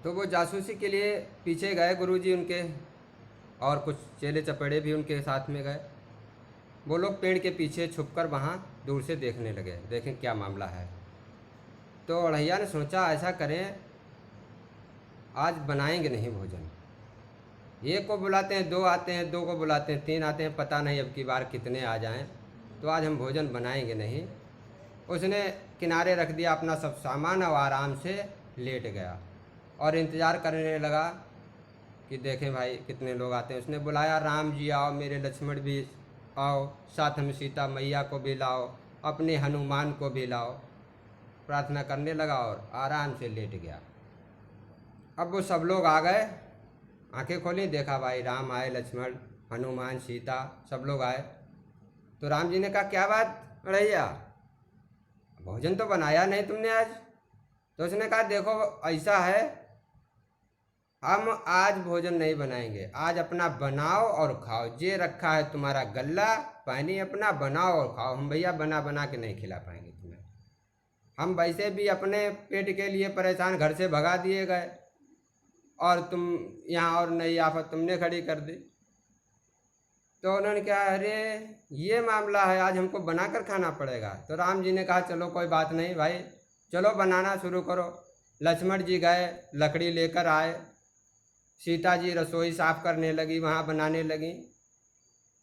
तो वो जासूसी के लिए पीछे गए गुरुजी उनके, और कुछ चेले चपेड़े भी उनके साथ में गए। वो लोग पेड़ के पीछे छुपकर वहाँ दूर से देखने लगे, देखें क्या मामला है। तो अढ़ैया ने सोचा ऐसा करें, आज बनाएंगे नहीं भोजन। एक को बुलाते हैं, दो आते हैं, दो को बुलाते हैं, तीन आते हैं, पता नहीं अब की बार कितने आ जाएं। तो आज हम भोजन बनाएंगे नहीं। उसने किनारे रख दिया अपना सब सामान और आराम से लेट गया और इंतज़ार करने लगा कि देखें भाई कितने लोग आते हैं। उसने बुलाया, राम जी आओ, मेरे लक्ष्मण भी आओ, साथ में सीता मैया को भी लाओ, अपने हनुमान को भी लाओ। प्रार्थना करने लगा और आराम से लेट गया। अब वो सब लोग आ गए, आंखें खोली, देखा भाई राम आए, लक्ष्मण, हनुमान, सीता, सब लोग आए। तो राम जी ने कहा क्या बात अड़ैया, भोजन तो बनाया नहीं तुमने आज। तो उसने कहा देखो ऐसा है, हम आज भोजन नहीं बनाएंगे, आज अपना बनाओ और खाओ। जे रखा है तुम्हारा गल्ला पानी, अपना बनाओ और खाओ। हम भैया बना बना के नहीं खिला पाएंगे तुम्हें। हम वैसे भी अपने पेट के लिए परेशान, घर से भगा दिए गए और तुम यहाँ और नई आफत तुमने खड़ी कर दी। तो उन्होंने कहा अरे ये मामला है, आज हमको बनाकर खाना पड़ेगा। तो राम जी ने कहा चलो कोई बात नहीं भाई, चलो बनाना शुरू करो। लक्ष्मण जी गए, लकड़ी लेकर आए, सीता जी रसोई साफ करने लगी, वहाँ बनाने लगी।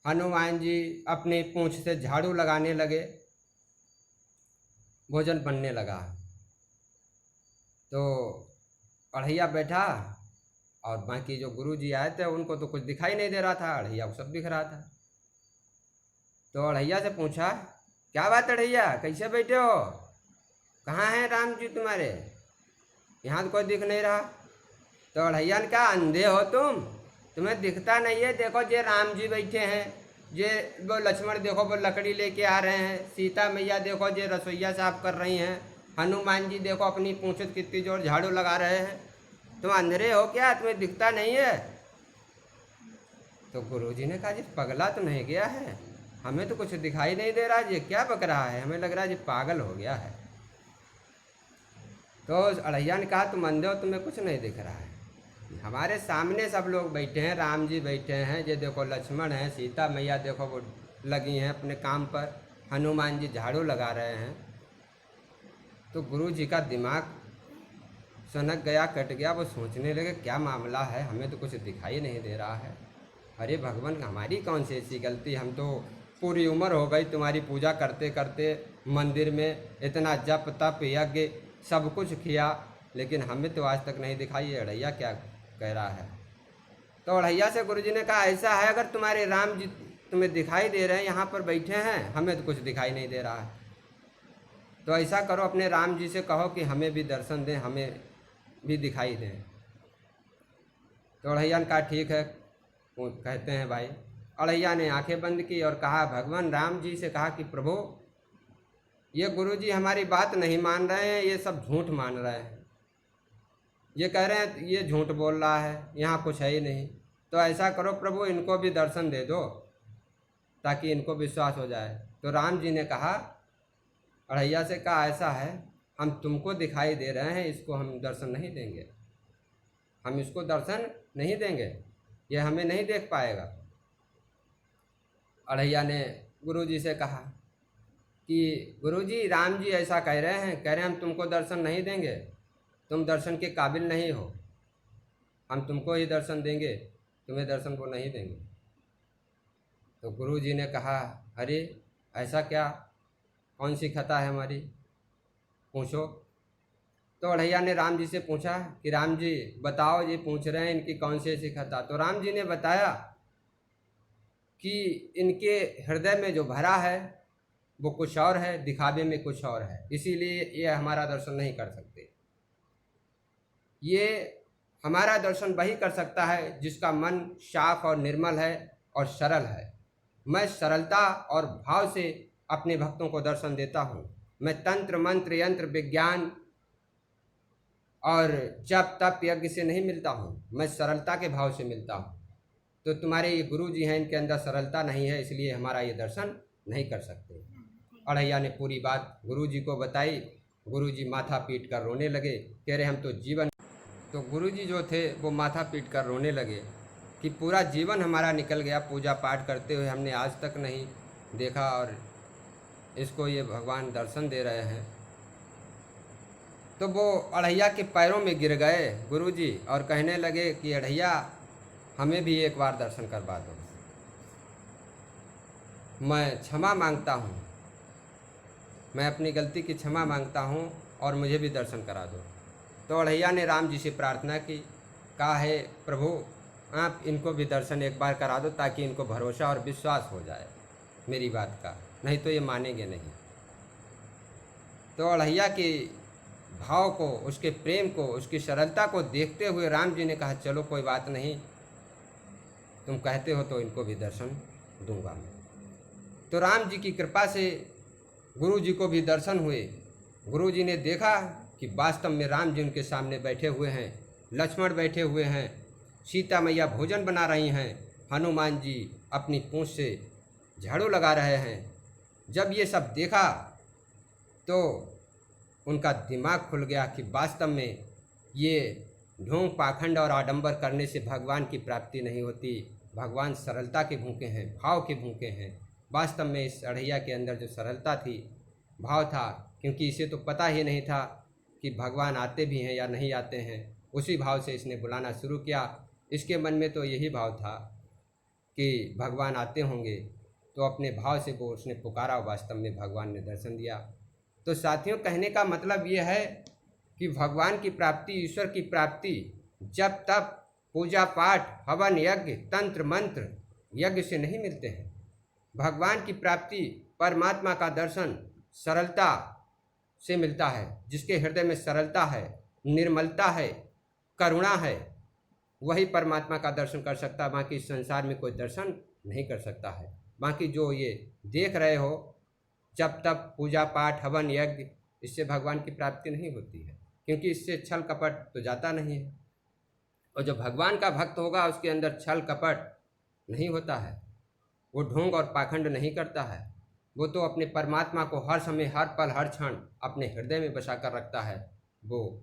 हनुमान जी अपनी पूँछ से झाड़ू लगाने लगे, भोजन बनने लगा। तो अढ़ैया बैठा और बाकी जो गुरुजी आए थे उनको तो कुछ दिखाई नहीं दे रहा था, अढ़ैया को सब दिख रहा था। तो अढ़ैया से पूछा क्या बात अढ़ैया, कैसे बैठे हो, कहाँ हैं राम जी तुम्हारे, यहाँ तो कोई दिख नहीं रहा। तो अढ़ैया ने कहा अंधे हो तुम, तुम्हें दिखता नहीं है, देखो ये राम जी बैठे हैं, ये वो लक्ष्मण देखो वो लकड़ी लेके आ रहे हैं, सीता मैया देखो ये रसोईया साफ कर रही हैं, हनुमान जी देखो अपनी पूँछ कितनी जोर झाड़ू लगा रहे हैं, तुम अंधेरे हो क्या, तुम्हें दिखता नहीं है। तो गुरुजी ने कहा जी पगला तो नहीं गया है, हमें तो कुछ दिखाई नहीं दे रहा, ये क्या बक रहा है, हमें लग रहा है ये पागल हो गया है। तो अढ़ैया ने कहा तुम अंधे हो, तुम्हें कुछ नहीं दिख रहा है, हमारे सामने सब लोग बैठे हैं, राम जी बैठे हैं, ये देखो लक्ष्मण हैं, सीता मैया देखो वो लगी हैं अपने काम पर, हनुमान जी झाड़ू लगा रहे हैं। तो गुरु जी का दिमाग सनक गया, कट गया। वो सोचने लगे क्या मामला है, हमें तो कुछ दिखाई नहीं दे रहा है। अरे भगवान हमारी कौन सी ऐसी गलती, हम तो पूरी उम्र हो गई तुम्हारी पूजा करते करते, मंदिर में इतना जप तप यज्ञ सब कुछ किया, लेकिन हमें तो आज तक नहीं दिखाई, ये अढ़ैया क्या कह रहा है। तो अढ़ैया से गुरुजी ने कहा ऐसा है, अगर तुम्हारे राम जी तुम्हें दिखाई दे रहे हैं, यहाँ पर बैठे हैं, हमें तो कुछ दिखाई नहीं दे रहा है, तो ऐसा करो अपने राम जी से कहो कि हमें भी दर्शन दें, हमें भी दिखाई दें। तो अढ़ैया ने कहा ठीक है, वो कहते हैं भाई। अढ़ैया ने आंखें बंद की और कहा भगवान राम जी से कहा कि प्रभु ये गुरुजी हमारी बात नहीं मान रहे हैं, ये सब झूठ मान रहे हैं, ये कह रहे हैं ये झूठ बोल रहा है, यहाँ कुछ है ही नहीं। तो ऐसा करो प्रभु इनको भी दर्शन दे दो ताकि इनको विश्वास हो जाए। तो राम जी ने कहा अढ़ैया से कहा ऐसा है, हम तुमको दिखाई दे रहे हैं, इसको हम दर्शन नहीं देंगे, हम इसको दर्शन नहीं देंगे, ये हमें नहीं देख पाएगा। अढ़ैया ने गुरुजी से कहा कि गुरुजी राम जी ऐसा कह रहे हैं, कह रहे हैं हम तुमको दर्शन नहीं देंगे, तुम दर्शन के काबिल नहीं हो, हम तुमको ही दर्शन देंगे, तुम्हें दर्शन को नहीं देंगे। तो गुरुजी ने कहा अरे ऐसा क्या, कौन सी खता है हमारी, पूछो। तो अढ़ैया ने राम जी से पूछा कि राम जी बताओ, ये पूछ रहे हैं इनकी कौन सी ऐसी खता। तो राम जी ने बताया कि इनके हृदय में जो भरा है वो कुछ और है, दिखावे में कुछ और है, इसीलिए ये हमारा दर्शन नहीं कर सकते। ये हमारा दर्शन वही कर सकता है जिसका मन साफ और निर्मल है और सरल है। मैं सरलता और भाव से अपने भक्तों को दर्शन देता हूँ। मैं तंत्र मंत्र यंत्र विज्ञान और जप तप यज्ञ से नहीं मिलता हूँ, मैं सरलता के भाव से मिलता हूँ। तो तुम्हारे ये गुरु जी हैं, इनके अंदर सरलता नहीं है, इसलिए हमारा ये दर्शन नहीं कर सकते। अढ़ैया ने पूरी बात गुरु जी को बताई। गुरु जी माथा पीट कर रोने लगे, कह रहे हम तो जीवन। तो गुरुजी जो थे वो माथा पीट कर रोने लगे कि पूरा जीवन हमारा निकल गया, पूजा पाठ करते हुए हमने आज तक नहीं देखा और इसको ये भगवान दर्शन दे रहे हैं। तो वो अढ़ैया के पैरों में गिर गए गुरुजी और कहने लगे कि अढ़ैया हमें भी एक बार दर्शन करवा दो, मैं क्षमा मांगता हूँ, मैं अपनी गलती की क्षमा मांगता हूँ और मुझे भी दर्शन करा दो। तो अढ़ैया ने राम जी से प्रार्थना की, कहा है प्रभु आप इनको भी दर्शन एक बार करा दो ताकि इनको भरोसा और विश्वास हो जाए मेरी बात का, नहीं तो ये मानेंगे नहीं। तो अढ़ैया के भाव को, उसके प्रेम को, उसकी सरलता को देखते हुए राम जी ने कहा चलो कोई बात नहीं, तुम कहते हो तो इनको भी दर्शन दूंगा मैं। तो राम जी की कृपा से गुरु जी को भी दर्शन हुए। गुरु जी ने देखा कि वास्तव में राम जी उनके सामने बैठे हुए हैं, लक्ष्मण बैठे हुए हैं, सीता मैया भोजन बना रही हैं, हनुमान जी अपनी पूंछ से झाड़ू लगा रहे हैं। जब ये सब देखा तो उनका दिमाग खुल गया कि वास्तव में ये ढोंग पाखंड और आडंबर करने से भगवान की प्राप्ति नहीं होती। भगवान सरलता के भूखे हैं, भाव के भूखे हैं। वास्तव में इस अढ़ैया के अंदर जो सरलता थी, भाव था, क्योंकि इसे तो पता ही नहीं था कि भगवान आते भी हैं या नहीं आते हैं, उसी भाव से इसने बुलाना शुरू किया। इसके मन में तो यही भाव था कि भगवान आते होंगे, तो अपने भाव से वो उसने पुकारा, वास्तव में भगवान ने दर्शन दिया। तो साथियों, कहने का मतलब ये है कि भगवान की प्राप्ति, ईश्वर की प्राप्ति जब तक पूजा पाठ, हवन यज्ञ, तंत्र मंत्र यज्ञ से नहीं मिलते हैं। भगवान की प्राप्ति, परमात्मा का दर्शन सरलता से मिलता है। जिसके हृदय में सरलता है, निर्मलता है, करुणा है, वही परमात्मा का दर्शन कर सकता है। बाकी संसार में कोई दर्शन नहीं कर सकता है। बाकी जो ये देख रहे हो, जब तक पूजा पाठ, हवन यज्ञ, इससे भगवान की प्राप्ति नहीं होती है, क्योंकि इससे छल कपट तो जाता नहीं है। और जो भगवान का भक्त होगा उसके अंदर छल कपट नहीं होता है, वो ढोंग और पाखंड नहीं करता है। वो तो अपने परमात्मा को हर समय, हर पल, हर क्षण अपने हृदय में बसा कर रखता है। वो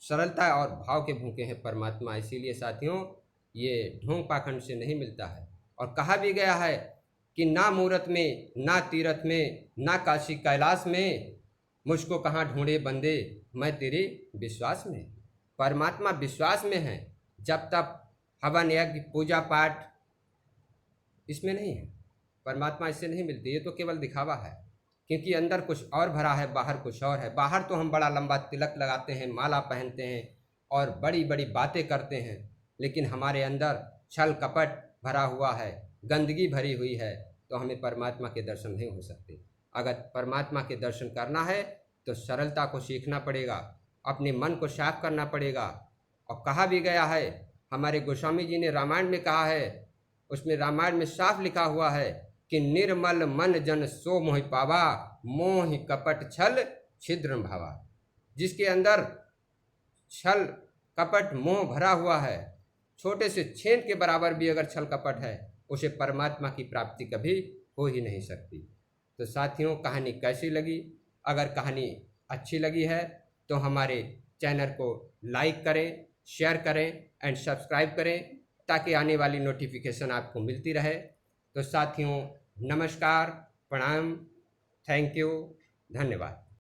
सरलता और भाव के भूखे हैं परमात्मा। इसीलिए साथियों, ये ढोंग पाखंड से नहीं मिलता है। और कहा भी गया है कि ना मूरत में, ना तीरथ में, ना काशी कैलाश में, मुझको कहाँ ढूंढे बंदे मैं तेरे विश्वास में। परमात्मा विश्वास में है। जब तक हवन यज्ञ, पूजा पाठ इसमें नहीं है, परमात्मा इससे नहीं मिलती। ये तो केवल दिखावा है, क्योंकि अंदर कुछ और भरा है, बाहर कुछ और है। बाहर तो हम बड़ा लंबा तिलक लगाते हैं, माला पहनते हैं और बड़ी बड़ी बातें करते हैं, लेकिन हमारे अंदर छल कपट भरा हुआ है, गंदगी भरी हुई है, तो हमें परमात्मा के दर्शन नहीं हो सकते। अगर परमात्मा के दर्शन करना है तो सरलता को सीखना पड़ेगा, अपने मन को साफ करना पड़ेगा। और कहा भी गया है, हमारे गोस्वामी जी ने रामायण में कहा है, उसमें रामायण में साफ लिखा हुआ है कि निर्मल मन जन सो मोह पावा, मोह कपट छल छिद्र भावा। जिसके अंदर छल कपट मोह भरा हुआ है, छोटे से छेद के बराबर भी अगर छल कपट है, उसे परमात्मा की प्राप्ति कभी हो ही नहीं सकती। तो साथियों, कहानी कैसी लगी? अगर कहानी अच्छी लगी है तो हमारे चैनल को लाइक करें, शेयर करें एंड सब्सक्राइब करें, ताकि आने वाली नोटिफिकेशन आपको मिलती रहे। तो साथियों, नमस्कार, प्रणाम, थैंक यू, धन्यवाद।